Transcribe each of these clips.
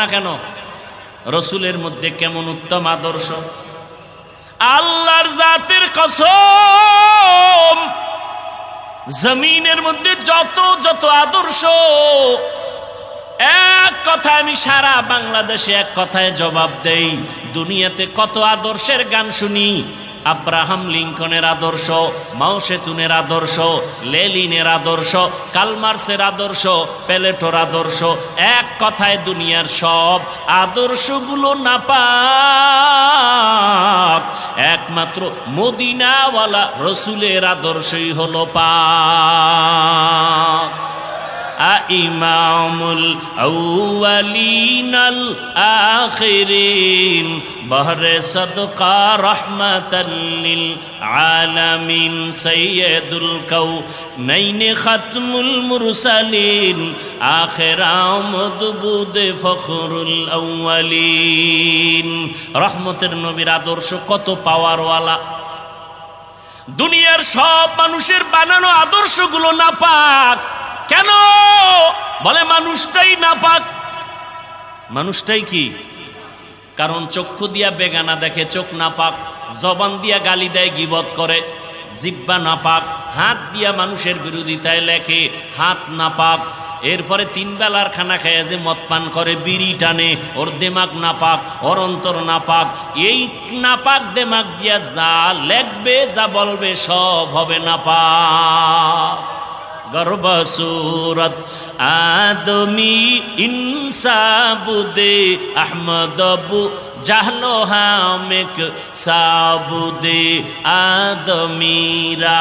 না কেন? রসুলের মধ্যে কেমন উত্তম আদর্শ! আল্লাহর জাতের কসম, জমিনের মধ্যে যত যত আদর্শ, এক কথায় আমি সারা বাংলাদেশে এক কথায় জবাব দেই। দুনিয়াতে কত আদর্শের গান শুনি। আব্রাহাম লিঙ্কনের আদর্শ, মাও সেতুনের আদর্শ, লেনিনের আদর্শ, কালমার্সের আদর্শ, প্লেটোর আদর্শ। এক কথায় দুনিয়ার সব আদর্শগুলো নাপাক, একমাত্র মদিনাওয়ালা রসুলের আদর্শই হলো পাক। ইমামুল আউয়ালিনাল আখিরিন বহরে সদকা রহমাতাল লিল আলামিন সাইয়্যিদুল কাউনাইন খাতমুল মুরসালিন আখির আমদ বুদে ফখরুল আউয়ালিন। রহমতের নবীর আদর্শ কত পাওয়ারওয়ালা! দুনিয়ার সব মানুষের বানানো আদর্শগুলো নাপাক। কেন? বলে মানুষটাই নাপাক। মানুষটাই কি? কারণ চক্ষু দিয়া বেগানা দেখে, চোখ নাপাক। জবান দিয়া গালি দেয়, গীবত করে, জিহ্বা নাপাক। হাত দিয়া মানুষের বিরোধিতায় লেখে, হাত নাপাক। এরপরে তিন বেলার খানা খায় যে মদ পান করে, বিড়ি টানে, ওর দেমাগ নাপাক, ওর অন্তর নাপাক। এই নাপাক দেমাগ দিয়া যা লেখবে, যা বলবে, সব হবে নাপাক। গর্ব সুরত আদমি ইনসাবুদে আহমদবু জাহলো হামেক সাবুদে আদমিরা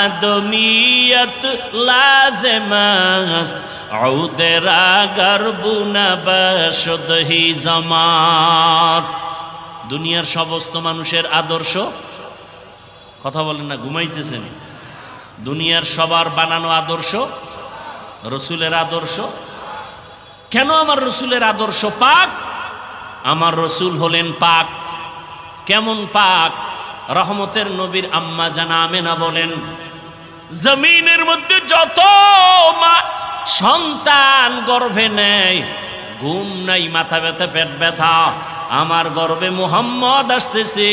আদমিয়ত লাজমাস আউদেরা গর্বুনা বশদহি জামাস। দুনিয়ার সমস্ত মানুষের আদর্শ, কথা বলেন না, ঘুমাইতেছেন? দুনিয়ার সবার বানানো আদর্শ রসুলের আদর্শ। কেন আমার রসুলের আদর্শ পাক? আমার রসুল হলেন পাক। কেমন পাক? রহমতের নবীর আম্মা জানা আমেনা বলেন, জমিনের মধ্যে যত মা সন্তান গর্ভে নেয়, ঘুম নাই, মাথা ব্যথা, পেট ব্যথা, আমার গর্ভে মুহাম্মদ আসতেছে,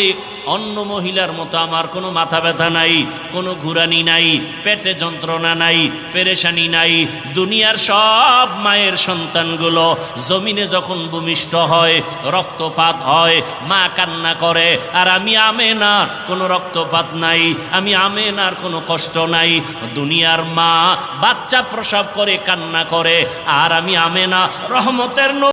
অন্য মহিলার মতো আমার কোনো মাথা ব্যথা নাই, কোনো ঘুরানি নাই, পেটে যন্ত্রণা নাই, পেরেশানি নাই। দুনিয়ার সব মায়ের সন্তানগুলো জমিনে যখন ভূমিষ্ঠ হয়, রক্তপাত হয়, মা কান্না করে। আর আমি আমেনার কোনো রক্তপাত নাই, আমি আমেনার কোনো কষ্ট নাই। দুনিয়ার মা বাচ্চা প্রসব করে কান্না করে, আর আমি আমেনা রহমতের